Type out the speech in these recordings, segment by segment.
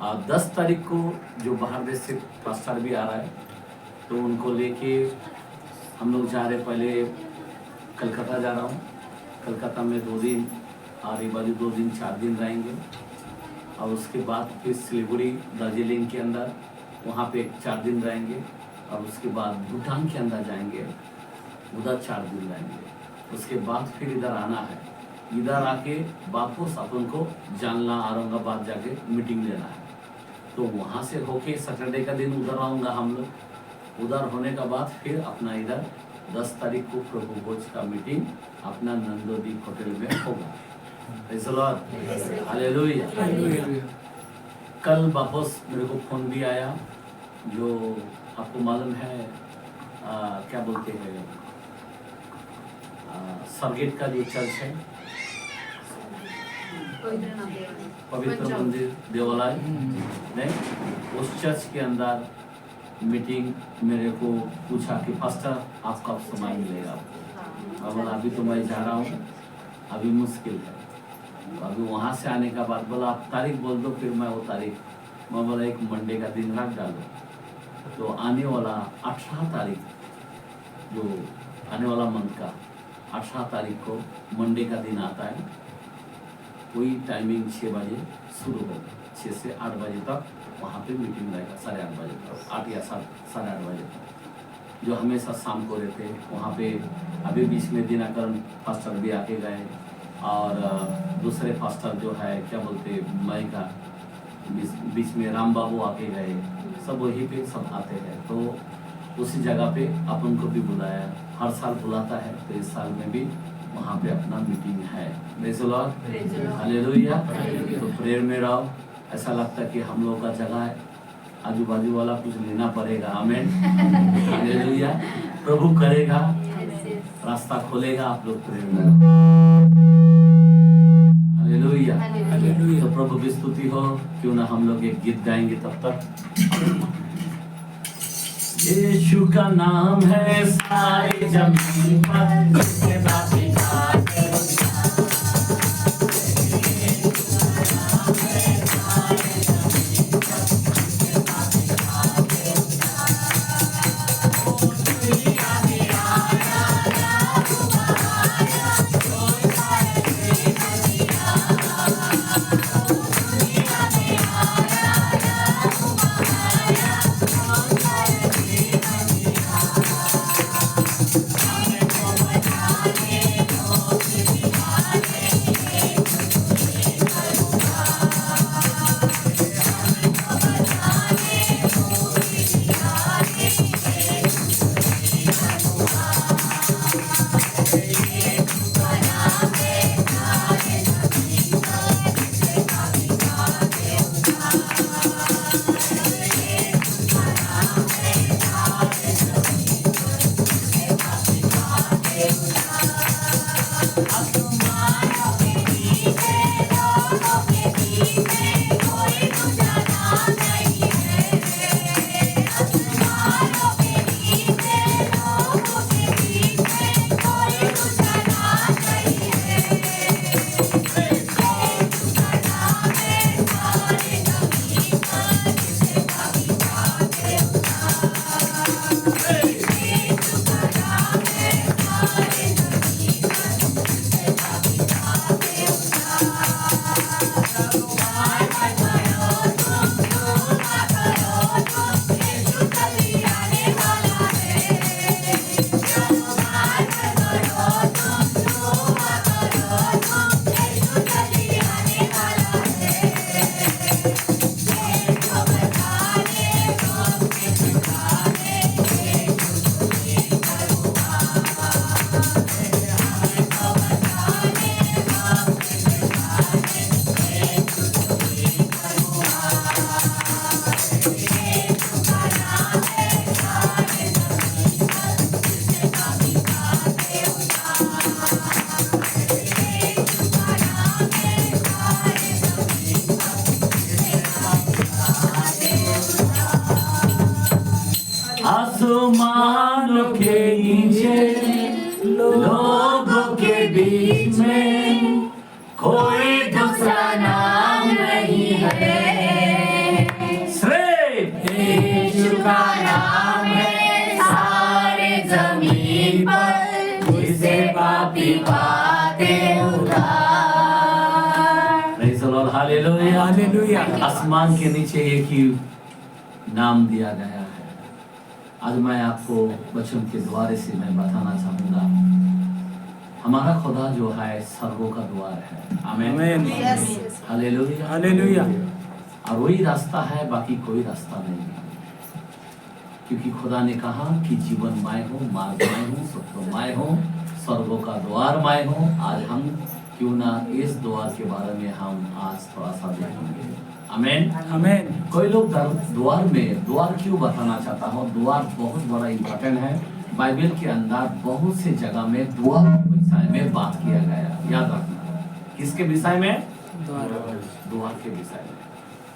10 तारीख को जो बाहर देश से पास्टर भी आ रहा है, तो उनको लेके हम लोग जा रहे। पहले कलकत्ता जा रहा हूँ, कलकत्ता में 2 दिन और ये बाजू 2 दिन 4 दिन रहेंगे। और उसके बाद फिर सिलीगुड़ी दार्जिलिंग के अंदर वहाँ पे 4 दिन रहेंगे। और उसके बाद भूटान के अंदर जाएंगे, उधर 4 दिन रहेंगे। उसके बाद फिर इधर आना है, इधर आके वापस अपन को जानना, औरंगाबाद जाके मीटिंग लेना है। तो वहाँ से होके सैटरडे का दिन उधर आऊँगा हम लोग। उधर होने का बाद फिर अपना इधर 10 तारीख को प्रभु भोज का मीटिंग अपना नंदोदीप होटल में होगा। Praise the Lord, hallelujah. कल वापस मेरे को फोन भी आया, जो आपको मालूम है क्या बोलते हैं, सरगेट का जो चर्च है, पवित्र मंदिर देवालय ने, उस चर्च के अंदर मीटिंग मेरे को पूछा कि पास्टर आप कब समय मिलेगा। अब बोला अभी तो मैं जा रहा हूँ, अभी मुश्किल है। तो अभी वहाँ से आने का बाद बोला आप तारीख बोल दो, फिर मैं वो तारीख, मैं बोला एक मंडे का दिन रख डालो। तो आने वाला 18 तारीख, जो आने वाला मंथ का 18 तारीख को मंडे का दिन आता है, वही टाइमिंग 6 बजे शुरू होगा, 6 से 8 बजे तक वहाँ पे मीटिंग रहेगा, 8:30 बजे तक, 8 या 8:30 बजे तक, जो हमेशा शाम को रहते हैं वहाँ पे। अभी बीच में दिनाकरण पास्टर भी आके गए, और दूसरे पास्टर जो है क्या बोलते मई का बीच में राम बाबू आके गए, सब वहीं पे सब आते हैं। तो उसी जगह पे अपन को भी बुलाया, हर साल बुलाता है, तो इस साल में भी वहाँ पे अपना मीटिंग है। Praise the Lord, hallelujah. तो प्रेयर में रहो, ऐसा लगता है कि हम लोग का जगह है, आजू बाजू वाला कुछ लेना पड़ेगा। आमीन, हालेलुया। प्रभु करेगा, रास्ता खोलेगा, आप लोग प्रेयर में, हालेलुया। तो प्रभु की स्तुति हो। क्यों ना हम लोग एक गीत गाएंगे तब तक। यीशु का नाम है सारी जमीन पर, इसके बाद आसमानों के नीचे लोगों के बीच में कोई दूसरा नाम नहीं है। पाते उधार। Praise the Lord, hallelujah. Hallelujah. आसमान के नीचे एक ही नाम दिया गया है। आज मैं आपको वचन के द्वारे से मैं बताना चाहूंगा, हमारा खुदा जो है सर्वों का द्वार है। आमीन, Yes. Hallelujah, hallelujah. और वही रास्ता है, बाकी कोई रास्ता नहीं है। क्योंकि खुदा ने कहा कि जीवन मैं हूँ, मार्ग मैं हूँ, सत्य मैं हूँ, स्वर्गों का द्वार मैं हूँ। आज हम क्यों ना इस द्वार के बारे में हम आज थोड़ा सा देखेंगे। आमीन, आमीन। कोई लोग द्वार क्यों बताना चाहता हूँ। द्वार बहुत बड़ा इम्पोर्टेंट है। बाइबल के अंदर बहुत से जगह में द्वार के विषय में बात किया गया। याद रखना, किसके विषय में? द्वार के विषय में।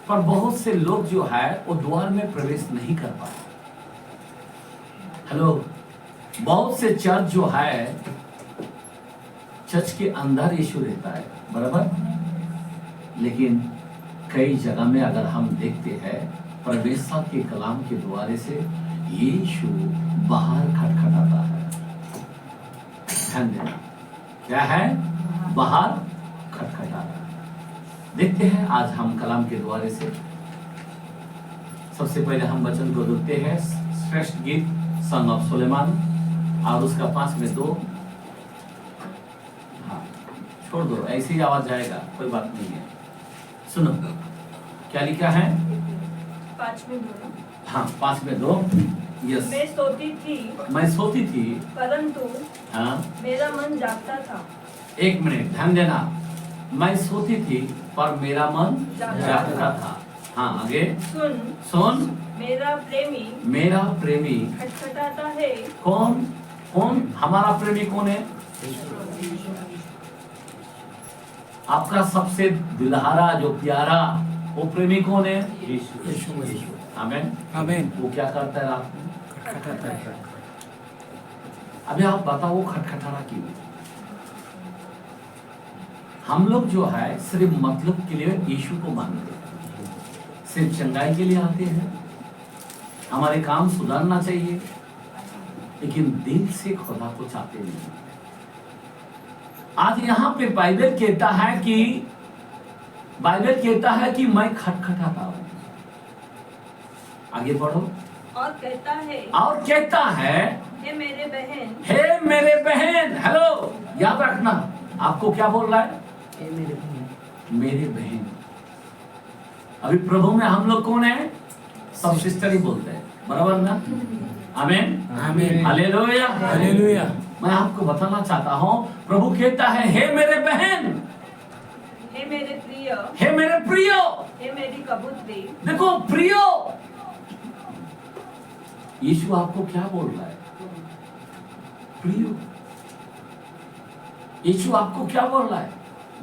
पर बहुत से लोग जो है वो द्वार में प्रवेश नहीं कर पाए। हेलो, बहुत से चर्च जो है, चर्च के अंदर यीशु रहता है, बराबर, लेकिन कई जगह में अगर हम देखते हैं परमेश्वर के कलाम के द्वारे से यीशु बाहर खटखटाता है। ध्यान देना, क्या है? बाहर खटखटाता है। देखते हैं आज हम कलाम के द्वारे से। सबसे पहले हम वचन को देखते हैं, श्रेष्ठ गीत सॉन्ग ऑफ सुलेमान, और उसका 5 में 2। हाँ, छोड़ दो, ऐसे ही आवाज जाएगा, कोई बात नहीं है। सुनो क्या लिखा है। 5 में 2। हाँ, 5 में 2। यस, मैं सोती थी परंतु हाँ, मेरा मन जागता था। एक मिनट ध्यान देना। मैं सोती थी पर मेरा मन जागता था। हाँ, आगे सुन मेरा प्रेमी खटखटाता है। कौन हमारा प्रेमी कौन है? आपका सबसे दुल्हारा जो प्यारा वो प्रेमी कौन है? यीशु मसीह। आमीन, आमीन। वो क्या करता है रात में? खटखटाता है। अभी आप बताओ वो खटखटाना क्यों? हम लोग जो है सिर्फ मतलब के लिए यीशु को मानते हैं, सिर्फ चंगाई के लिए आते हैं, हमारे काम सुधारना चाहिए, लेकिन दिल से खुदा को चाहते नहीं। आज यहाँ पे बाइबल कहता है कि मैं खटखटाता हूँ। आगे बढ़ो। और कहता है हे मेरे बहन। हेलो, याद रखना, आपको क्या बोल रहा है? मेरे बहन। अभी प्रभु में हम लोग कौन है? सब सिस्टर ही बोलते हैं, बराबर ना? आमीन, आमीन। Hallelujah, hallelujah. मैं आपको बताना चाहता हूँ, प्रभु कहता है हे मेरे बहन, हे मेरे प्रिय, हे मेरे प्रियो। हे मेरी कबूतरी। देखो प्रियो, यीशु आपको क्या बोल रहा है? प्रियो। यीशु आपको क्या बोल रहा है?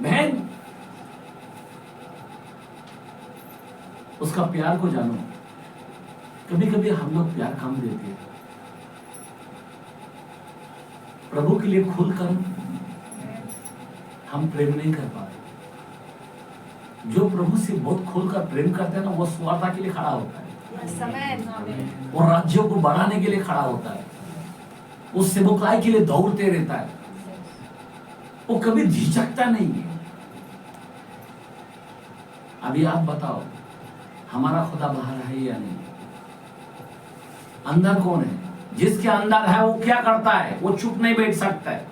बहन। उसका प्यार को जानो। कभी कभी हम लोग प्यार कम देते हैं। प्रभु के लिए खुलकर हम प्रेम नहीं कर पाते। जो प्रभु से बहुत खुलकर प्रेम करते हैं ना, वो स्वार्थ के लिए खड़ा होता है, वो राज्यों को बढ़ाने के लिए खड़ा होता है, वो सेवकाई के लिए दौड़ते रहता है, वो कभी झिझकता नहीं है। अभी आप बताओ, हमारा खुदा बाहर है या नहीं? अंदर कौन है? जिसके अंदर है वो क्या करता है? वो चुप नहीं बैठ सकता है।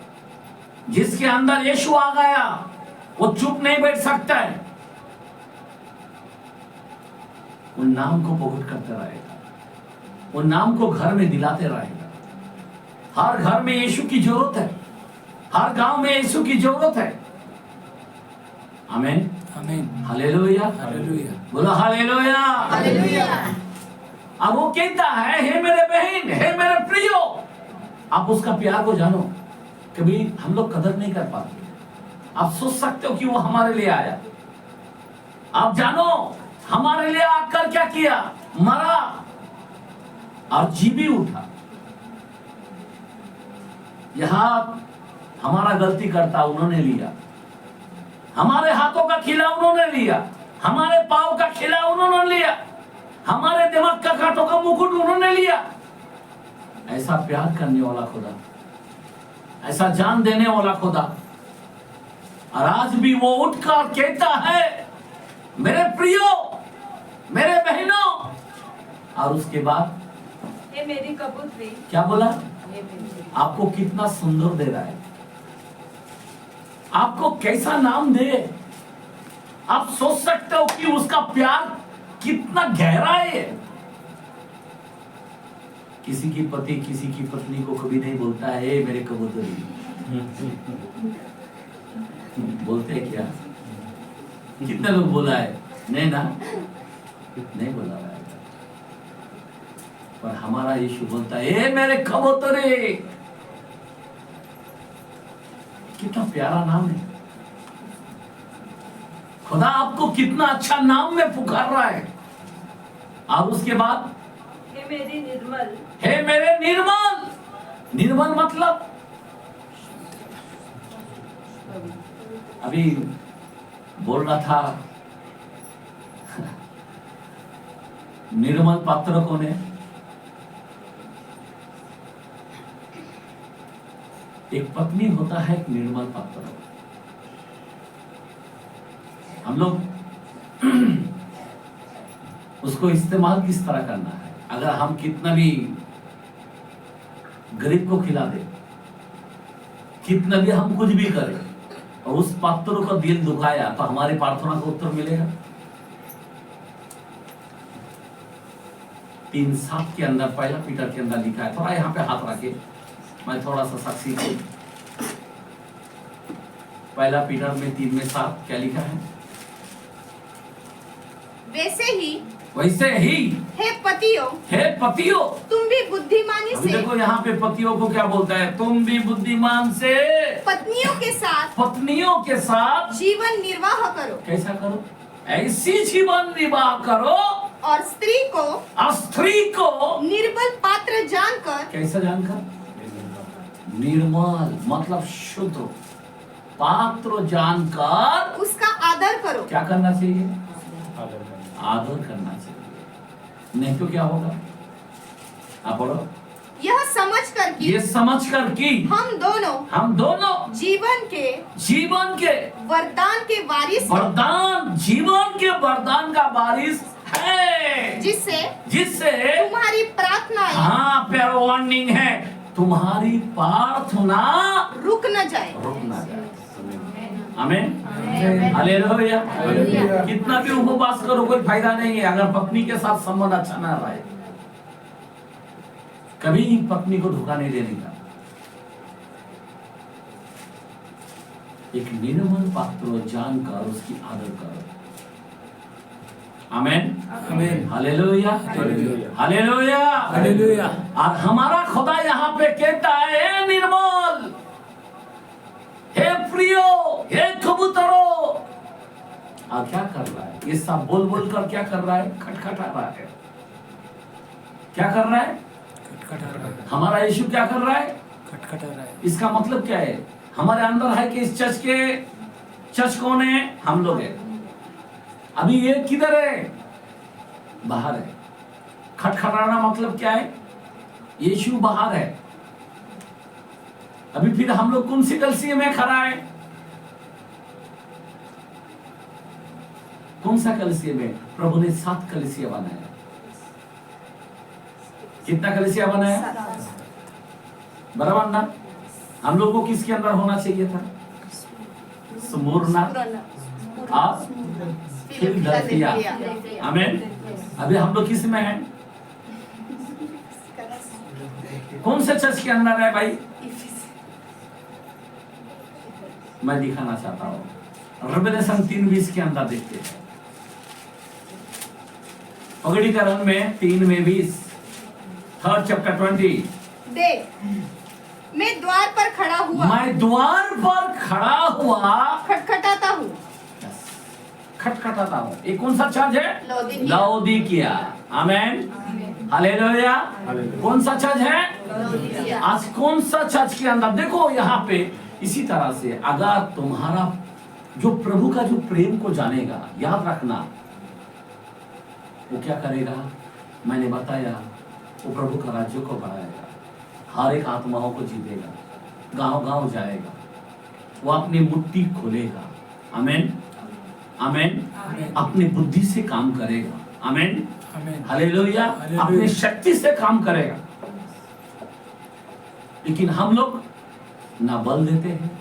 जिसके अंदर यीशु आ गया वो चुप नहीं बैठ सकता है, वो नाम को प्रकट करते रहेगा, वो नाम को घर में दिलाते रहेगा। हर घर में यीशु की जरूरत है, हर गांव में यीशु की जरूरत है। आमीन, आमीन। Hallelujah, hallelujah. बोलो हालेलुया, हालेलुया। अब वो कहता है हे मेरे बहन, हे मेरे प्रियो। आप उसका प्यार को जानो। कभी हम लोग कदर नहीं कर पाते। आप सोच सकते हो कि वो हमारे लिए आया। आप जानो हमारे लिए आकर क्या किया? मरा और जी भी उठा। यहां हमारा गलती करता उन्होंने लिया, हमारे हाथों का खिला उन्होंने लिया, हमारे पाँव का खिला उन्होंने लिया, हमारे दिमाग का कांटों का मुकुट उन्होंने लिया। ऐसा प्यार करने वाला खुदा ऐसा जान देने वाला खुदा। और आज भी वो उठकर कहता है मेरे प्रियो, मेरे बहनों। और उसके बाद हे मेरी कबूतरी, क्या बोला? हे मेरी, आपको कितना सुंदर दे रहा है, आपको कैसा नाम दे। आप सोच सकते हो कि उसका प्यार कितना गहरा है। किसी की पति किसी की पत्नी को कभी नहीं बोलता है ए मेरे कबूतरी। बोलते हैं क्या? कितने लोग बोला है? नहीं ना, नहीं बोला है। पर हमारा यीशु बोलता है ए मेरे कबूतरी। कितना प्यारा नाम है। खुदा आपको कितना अच्छा नाम में पुकार रहा है। और उसके बाद हे मेरी निर्मल, हे मेरे निर्मल। निर्मल मतलब अभी बोल रहा था निर्मल पात्र कौन है? एक पत्नी होता है, एक निर्मल पात्र। हम लोग उसको इस्तेमाल किस तरह करना है। अगर हम कितना भी गरीब को खिला दे, कितना भी हम कुछ भी करें और उस पात्र का दिल दुखाया तो हमारी प्रार्थना का उत्तर मिलेगा? 3:7 के अंदर, पहला पीटर के अंदर लिखा है। थोड़ा यहाँ पे हाथ रखे, मैं थोड़ा सा साक्षी को। पहला पीटर में 3:7 क्या लिखा है? वैसे ही हे पतियों, तुम भी बुद्धिमानी अभी से देखो यहाँ पे पतियों को क्या बोलता है? तुम भी बुद्धिमान से पत्नियों के साथ जीवन निर्वाह करो। कैसा करो? ऐसी जीवन निर्वाह करो। और स्त्री को निर्बल पात्र जानकर। कैसा जानकर? निर्मल मतलब शुद्ध पात्र जानकर उसका आदर करो। क्या करना चाहिए? आदर करना चाहिए। नहीं तो क्या होगा? आप बोलो। यह समझ कर कि हम दोनों जीवन के वरदान का वारिस है, जिससे तुम्हारी प्रार्थनाएं, हाँ प्यारा वार्निंग है, तुम्हारी प्रार्थना रुक न जाए। आमीन, हालेलुया। कितना भी उपवास करो कोई फायदा नहीं है अगर पत्नी के साथ संबंध अच्छा ना रहे। कभी पत्नी को धोखा नहीं देने का। एक निर्मल पात्र जानकर उसकी आदर करो। आमीन, आमीन, हालेलुया, हालेलुया, हालेलुया। और हमारा खुदा यहाँ पे कहता है हे निर्मल, हे प्रियो, हे कबूतरो। और क्या कर रहा है? ये सब बोल बोल कर क्या कर रहा है? खटखटा रहा है। क्या कर रहा है? खटखटा रहा है। हमारा यीशु क्या कर रहा है? खटखटा रहा है। इसका मतलब क्या है? हमारे अंदर है कि इस चर्च कौन है? हम लोग है। अभी ये किधर है? बाहर है। खटखटाना मतलब क्या है? यीशु बाहर है। अभी फिर हम लोग कौन सी कलीसिया में खड़ा है? कौन सा कलीसिया में? प्रभु ने 7 कलीसिया बनाया। कितना कलीसिया बनाया? बराबर ना? हम लोग को किसके अंदर होना चाहिए था? स्मुरना और फिलदल्फिया। आमीन। अभी हम लोग किस में हैं? कौन से चर्च के अंदर है भाई? मैं दिखाना चाहता हूँ। रेवलेशन 3:20 के अंदर देखते हैं। प्रकटीकरण में 3:20, 3rd chapter 20। देख, मैं द्वार पर खड़ा हुआ खटखटाता हूँ। खटखटाता हूँ। ये कौन सा चर्च है? लाउदीकिया। आमीन, हालेलुया। कौन सा चर्च है? आज कौन सा चर्च के अंदर देखो यहाँ पे इसी तरह से अगर तुम्हारा जो प्रभु का जो प्रेम को जानेगा, याद रखना वो क्या करेगा? मैंने बताया वो प्रभु का राज्य को बढ़ाएगा, हर एक आत्माओं को जीतेगा। गांव गांव जाएगा, वो अपनी मुट्ठी खोलेगा, आमेन आमेन, अपनी बुद्धि से काम करेगा, आमेन आमीन। Hallelujah, hallelujah. अपनी शक्ति से काम करेगा। लेकिन हम लोग ना बल देते हैं,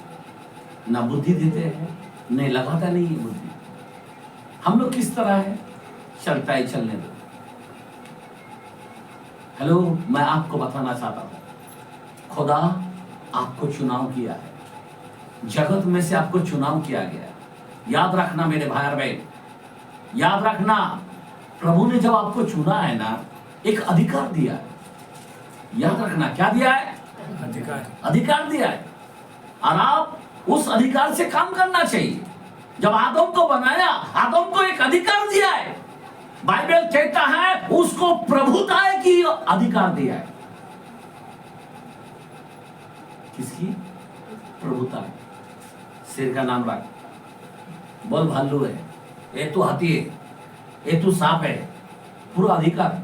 ना बुद्धि देते हैं, नहीं लगाता नहीं है बुद्धि। हम लोग किस तरह है, चलता ही चलने दो। हेलो, मैं आपको बताना चाहता हूं, खुदा आपको चुनाव किया है, जगत में से आपको चुनाव किया गया है। याद रखना मेरे भाई और बहन, याद रखना, प्रभु ने जब आपको चुना है ना, एक अधिकार दिया है। याद रखना, क्या दिया है? अधिकार दिया है, और आप उस अधिकार से काम करना चाहिए। जब आदम को बनाया, आदम को एक अधिकार दिया है। बाइबल कहता है उसको प्रभुता की अधिकार दिया है। किसकी प्रभुता? शेर का नाम रख, बोल भालू है, ये तो हाथी है, ये तो सांप है, पूरा अधिकार।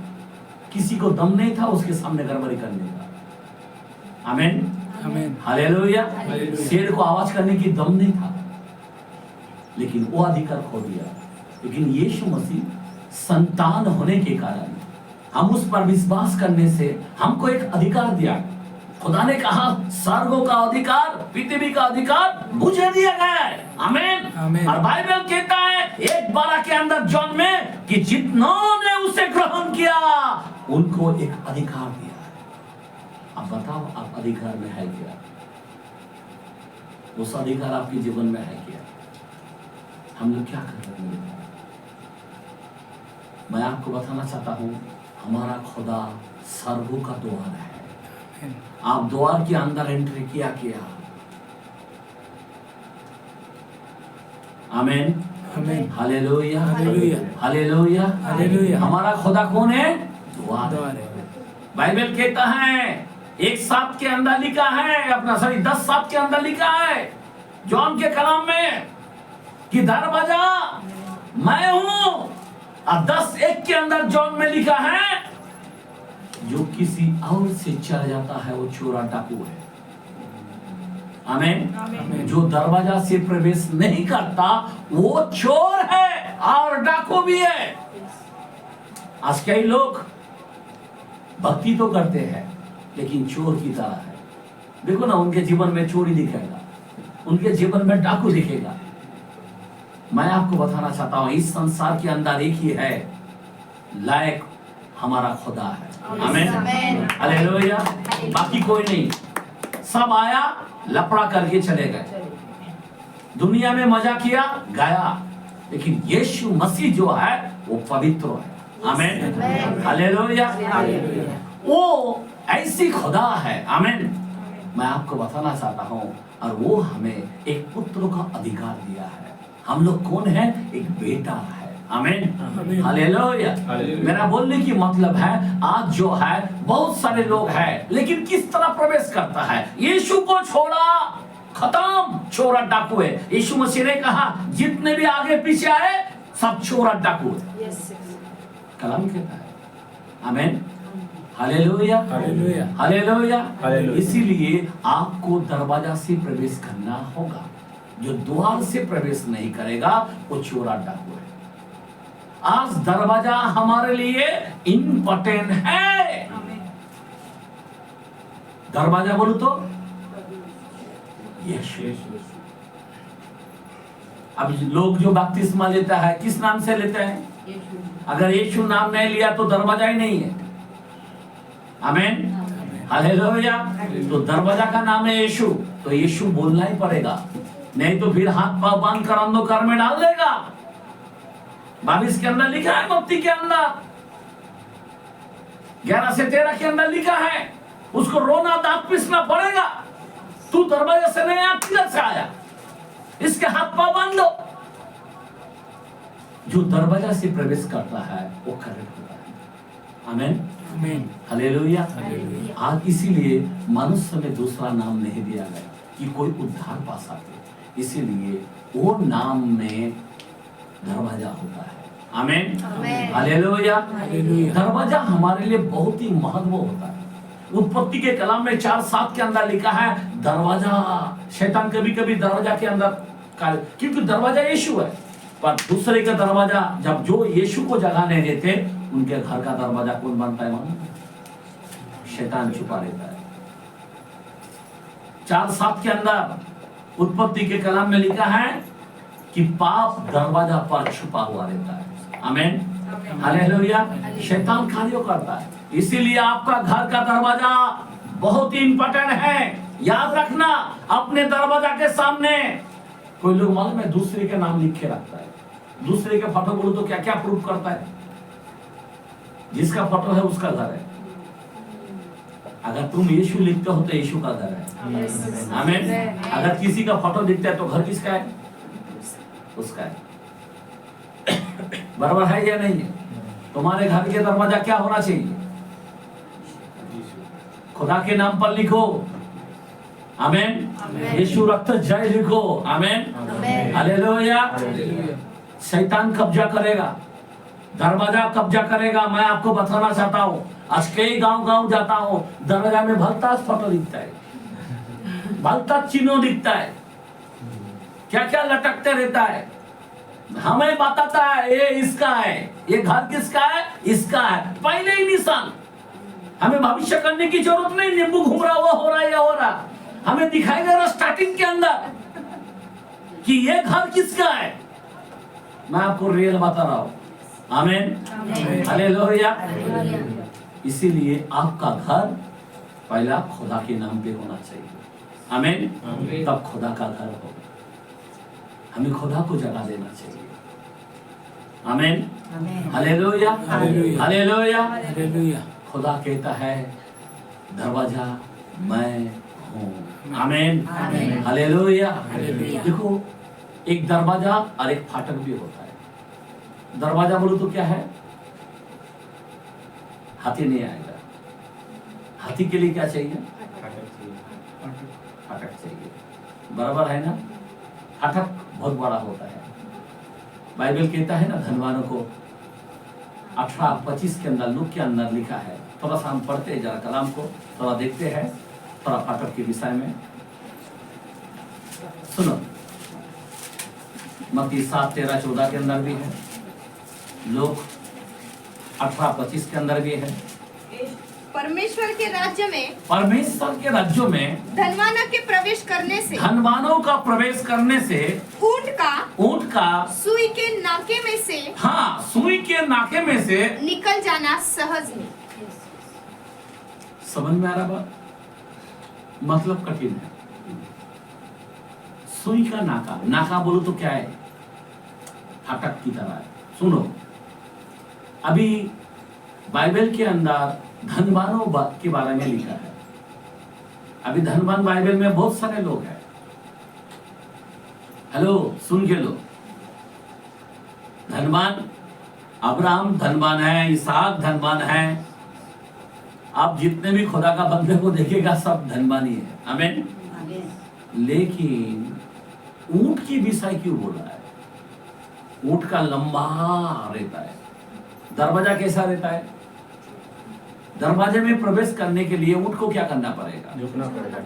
किसी को दम नहीं था उसके सामने गड़बड़ी करने का, आमीन आमीन। हालेलुया। हालेलुया। शेर को आवाज करने की दम नहीं था, लेकिन वो अधिकार खो दिया। लेकिन यीशु मसीह संतान होने के कारण हम उस पर विश्वास करने से हमको एक अधिकार दिया। खुदा ने कहा स्वर्गों का अधिकार, पृथ्वी का अधिकार मुझे दिया गया है, आमीन आमीन। और बाइबल कहता है 1:12 के अंदर जॉन में कि जितनों ने उसे ग्रहण किया उनको एक अधिकार दिया है। अब बताओ, आप अधिकार में है क्या? उस अधिकार आपके जीवन में है क्या? हम लोग क्या कर रहे हैं? मैं आपको बताना चाहता हूं, हमारा खुदा स्वर्गों का द्वार है। आप द्वार के अंदर एंट्री किया, आमीन आमीन। Hallelujah hallelujah. Hallelujah hallelujah. हमारा खुदा कौन है? द्वार द्वार है। है। बाइबल कहता है 1:7 के अंदर लिखा है, अपना 10:7 के अंदर लिखा है जॉन के कलाम में कि दरवाजा मैं हूं, और 10:1 के अंदर जॉन में लिखा है जो किसी और से चल जाता है वो चोरा डाकू है, आमीन। जो दरवाजा से प्रवेश नहीं करता वो चोर है और डाकू भी है। आज कई लोग भक्ति तो करते हैं लेकिन चोर की तरह है। देखो ना, उनके जीवन में चोरी दिखेगा, उनके जीवन में डाकू दिखेगा। मैं आपको बताना चाहता हूं, इस संसार के अंदर एक ही है लायक, हमारा खुदा है, आमीन हालेलुया। बाकी कोई नहीं, सब आया लफड़ा करके चले गए, दुनिया में मजा किया गया, लेकिन यीशु मसीह जो है वो पवित्र है, आमीन हालेलुया। वो ऐसी खुदा है, आमीन। मैं आपको बताना चाहता हूं, और वो हमें एक पुत्र का अधिकार दिया है। हम लोग कौन है? एक बेटा है, आमीन हालेलुया। मेरा बोलने की मतलब है, आज जो है बहुत सारे लोग हैं, लेकिन किस तरह प्रवेश करता है? यीशु को छोड़ा, खत्म, चोर और डाकू है। यीशु मसीह ने कहा जितने भी आगे पीछे आए सब चोर और डाकू है, कलाम कहता है, आमीन हालेलुया हालेलुया। हालेलुया। हालेलुया। इसीलिए आपको दरवाजा से प्रवेश करना होगा। जो द्वार से प्रवेश नहीं करेगा वो चोर और डाकू है। आज दरवाजा हमारे लिए इम्पोर्टेंट है। दरवाजा बोलो तो यीशु। अब लोग जो बपतिस्मा लेता है किस नाम से लेते हैं? अगर यीशु नाम नहीं लिया तो दरवाजा ही नहीं है, आमीन हालेलुया। तो दरवाजा का नाम है यीशु, तो यीशु बोलना ही पड़ेगा, नहीं तो फिर हाथ पांव बांध कर अंधकार में डाल देगा। 22 के अंदर लिखा है, मत्ती के अंदर 11 से 13 के अंदर लिखा है उसको रोना दांत पीसना पड़ेगा। तू दरवाजा से नहीं आया, किधर से आया? इसके हाथ पांव बांध दो। जो दरवाजा से प्रवेश करता है वो करेक्ट होता है, आमीन आमीन हालेलुया। हालेलुया। आज इसीलिए मनुष्य में दूसरा नाम नहीं दिया गया कि कोई उद्धार पा सके, इसीलिए वो नाम में दरवाजा होता है, आमीन आमीन। हालेलुया। हालेलुया। दरवाजा हमारे लिए बहुत ही महत्व होता है। उत्पत्ति के कलाम में 4:7 के अंदर लिखा है दरवाजा। शैतान कभी कभी दरवाजा के अंदर क्योंकि दरवाजा यीशु है, पर दूसरे का दरवाजा जब जो यीशु को जगह नहीं देते उनके घर का दरवाजा कौन बनता है? मानो शैतान छुपा लेता है। 4:7 के अंदर उत्पत्ति के कलाम में लिखा है कि पाप दरवाजा पर छुपा हुआ रहता है। आमीन, हालेलुया। शैतान कार्य करता है, इसीलिए आपका घर का दरवाजा बहुत ही इंपॉर्टेंट है। याद रखना, अपने दरवाजा के सामने कोई लोग मालूम है दूसरे के नाम लिख के रखता है। दूसरे के फोटो बोलो तो क्या क्या प्रूफ करता है? जिसका फोटो है उसका घर है। अगर तुम यीशु लिखते हो तो यीशु का घर है। आमीन। अगर किसी का फोटो दिखता है तो घर किसका है? उसका है। बराबर है या नहीं है? तुम्हारे घर के दरवाजा क्या होना चाहिए? खुदा के नाम पर लिखो। आमीन। यीशु रक्त जय लिखो। आमीन, हालेलुया। शैतान कब्जा करेगा, दरवाजा कब्जा करेगा। मैं आपको बताना चाहता हूँ, आज कई गांव जाता हूँ, दरवाजा में भलता फोटो दिखता है, भलता चिन्ह दिखता है, क्या क्या लटकते रहता है। हमें बताता है ये इसका है, ये घर किसका है? इसका है। पहले ही निशान। हमें भविष्य करने की जरूरत नहीं, नींबू घूम रहा, वो हो रहा, ये हो रहा। हमें दिखाई दे रहा स्टार्टिंग के अंदर कि ये घर किसका है। मैं आपको रियल बता रहा हूं। आमीन, हालेलुया। इसीलिए आपका घर पहला खुदा के नाम पे होना चाहिए। आमीन, तब खुदा का घर हो। हमें खुदा को जगह देना चाहिए। आमीन, हालेलुया, हालेलुया। खुदा कहता है दरवाजा मैं हूँ। आमीन, हालेलुया। देखो, एक दरवाजा और एक फाटक भी होता है। दरवाजा बोलो तो क्या है? हाथी नहीं आएगा। हाथी के लिए क्या चाहिए? फाटक चाहिए। बराबर है ना? फाटक बहुत बड़ा होता है। बाइबल कहता है ना, धनवानों को 18:25 के अंदर, लूक के अंदर लिखा है। थोड़ा सा हम पढ़ते हैं, जरा कलाम को थोड़ा देखते हैं, थोड़ा फाटक के विषय में सुनो। मत्ती 7:13-14 के अंदर भी है, लोग 18:25 के अंदर भी है। परमेश्वर के राज्य में, परमेश्वर के राज्यों में धनवानों के प्रवेश करने से, धनवानों का प्रवेश करने से ऊंट का सुई के नाके में से, हाँ, सुई के नाके में से निकल जाना सहज है। समझ में आ रहा बात? मतलब कठिन है। सुई का नाका, नाका बोलो तो क्या है? फाटक की तरह है। सुनो, अभी बाइबल के अंदर धनवानों के बारे में लिखा है। अभी धनवान बाइबल में बहुत सारे लोग हैं। हेलो, सुन के लो। धनवान अब्राहम धनवान है, इसहाक धनवान है। आप जितने भी खुदा का बंदे को देखेगा सब धनवान ही है। आमीन। लेकिन ऊंट की विषय क्यों बोला है? ऊंट का लंबा रहता है। दरवाजा कैसा रहता है? दरवाजे में प्रवेश करने के लिए ऊंट को क्या करना पड़ेगा? झुकना पड़ेगा।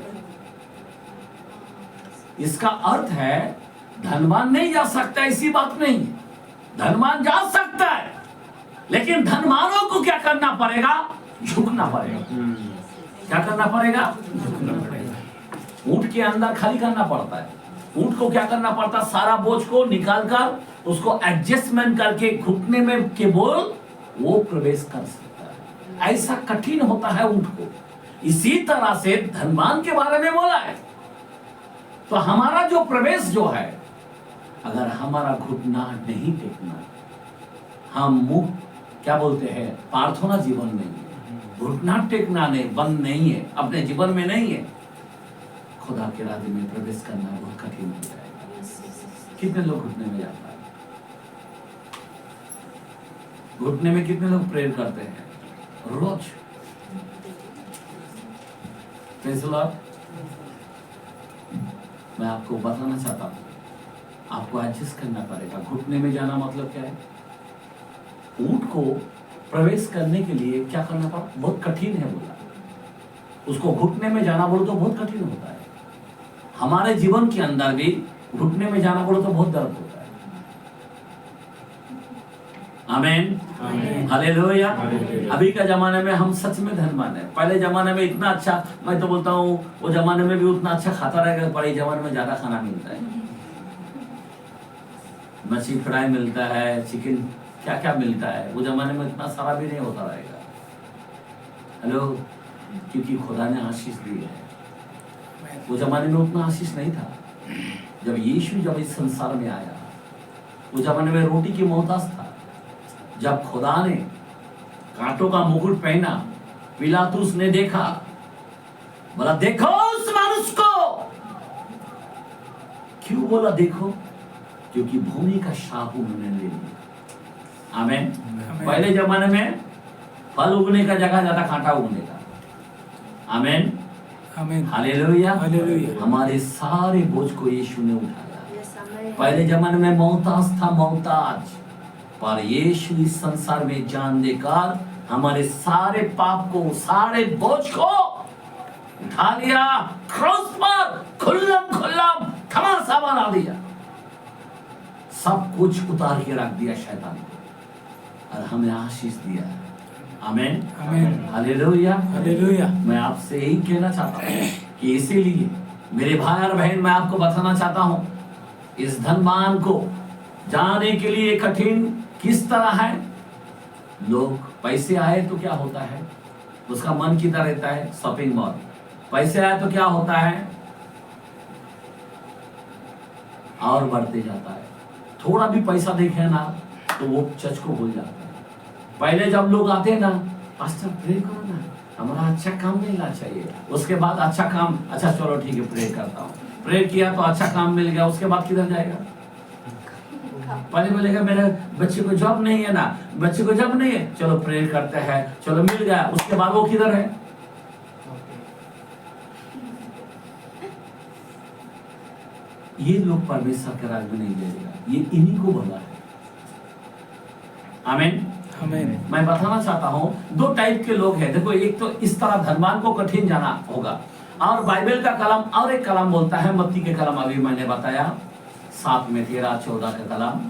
इसका अर्थ है धनवान नहीं जा सकता, ऐसी बात नहीं। धनवान जा सकता है, लेकिन धनवानों को क्या करना पड़ेगा? झुकना पड़ेगा। क्या करना पड़ेगा? झुकना पड़ेगा। ऊंट के अंदर खाली करना पड़ता है। ऊंट को क्या करना पड़ता है? सारा बोझ को निकालकर उसको एडजस्टमेंट करके घुटने में केवल वो प्रवेश कर सकता है। ऐसा कठिन होता है ऊंट को। इसी तरह से धनवान के बारे में बोला है। तो हमारा जो प्रवेश जो है, अगर हमारा घुटना नहीं टेकना, हम मुंह क्या बोलते हैं, प्रार्थना जीवन नहीं है, घुटना टेकना नहीं, बंद नहीं है, अपने जीवन में नहीं है, खुदा के राज्य में प्रवेश करना बहुत कठिन हो जाएगा। कितने लोग घुटने में जाता है? घुटने में कितने लोग प्रेयर करते हैं रोज? Praise the Lord. मैं आपको बताना चाहता हूँ, आपको एडजस्ट करना पड़ेगा। घुटने में जाना मतलब क्या है? ऊंट को प्रवेश करने के लिए क्या करना पड़ा? बहुत कठिन है बोला। उसको घुटने में जाना बोलो तो बहुत कठिन होता है। हमारे जीवन के अंदर भी घुटने में जाना बोलो तो बहुत दर्द होता है। आमीन, हालेलुया। अभी का जमाने में हम सच में धनवान है। पहले जमाने में इतना अच्छा, मैं तो बोलता हूँ वो जमाने में भी उतना अच्छा खाता रहेगा, पर इस जमाने में ज्यादा खाना मिलता है। मछली फ्राई मिलता है, चिकन क्या क्या मिलता है, वो जमाने में इतना सारा भी नहीं होता रहेगा। हेलो, क्योंकि खुदा ने आशीष दी है। वो जमाने में उतना आशीष नहीं था। जब यीशु जब इस संसार में आया, वो जमाने में रोटी की मोहताज था। जब खुदा ने कांटों का मुकुट पहना, पिलातुस ने देखा, बोला देखो उस मनुष्य को। क्यों बोला देखो? क्योंकि भूमि का शाप उन्होंने ले लिया। आमीन। पहले जमाने में फल उगने का जगह ज्यादा कांटा उगने का। आमीन, आमीन, हालेलुया। हालेलुया। हमारे सारे बोझ को यीशु ने उठाया। यस, आमीन। पहले जमाने में मोहताज था, मोहताज, पर यीशु इस संसार में जान देकर हमारे सारे पाप को, सारे बोझ को उठा लिया। क्रॉस पर खुल्लम खुल्लम थमासा बना दिया, सब कुछ उतार के रख दिया शैतान को, और हमें आशीष दिया। आमीन, आमीन, हालेलुया, हालेलुया। मैं आपसे यही कहना चाहता हूँ कि इसीलिए मेरे भाई और बहन, मैं आपको बताना चाहता हूँ, इस धनवान को जाने के लिए कठिन किस तरह है। लोग पैसे आए तो क्या होता है, उसका मन किधर रहता है? Shopping mall. पैसे आए तो क्या होता है? और बढ़ते जाता है। थोड़ा भी पैसा देखे ना तो वो चर्च को भूल जाता है। पहले जब लोग आते ना, पास्टर प्रे करो ना, हमारा अच्छा काम मिलना चाहिए। उसके बाद अच्छा काम, अच्छा चलो ठीक है प्रे करता हूँ। प्रे किया तो अच्छा काम मिल गया, उसके बाद किधर जाएगा? पहले बोलेगा मेरे बच्चे को जॉब नहीं है ना, बच्चे को जॉब नहीं है, चलो प्रे करते हैं, चलो मिल गया। उसके बाद वो किधर है? ये लोग परमेश्वर के राज में नहीं जाएगा, ये इन्हीं को भला है। आमीन, आमीन। मैं बताना चाहता हूँ, दो टाइप के लोग हैं। देखो, एक तो इस तरह धनवान को कठिन जाना होगा, और बाइबल का कलाम और एक कलाम बोलता है, मत्ती के कलाम अभी मैंने बताया 7 में 13-14 का कलाम।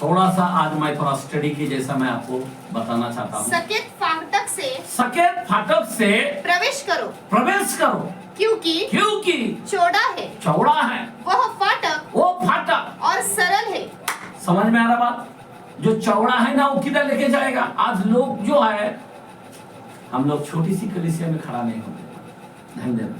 थोड़ा सा आज मैं थोड़ा स्टडी की जैसा मैं आपको बताना चाहता हूँ। सकेत फाटक से सकेत फाटक से प्रवेश करो, प्रवेश करो, क्योंकि चौड़ा है चौड़ा है वह फाटक, वो फाटक, और सरल है। समझ में आ रहा बात? जो चौड़ा है ना, वो किधर लेके जाएगा? आज लोग जो है, हम लोग छोटी सी कलीसिया में खड़ा नहीं होते। ध्यान देना,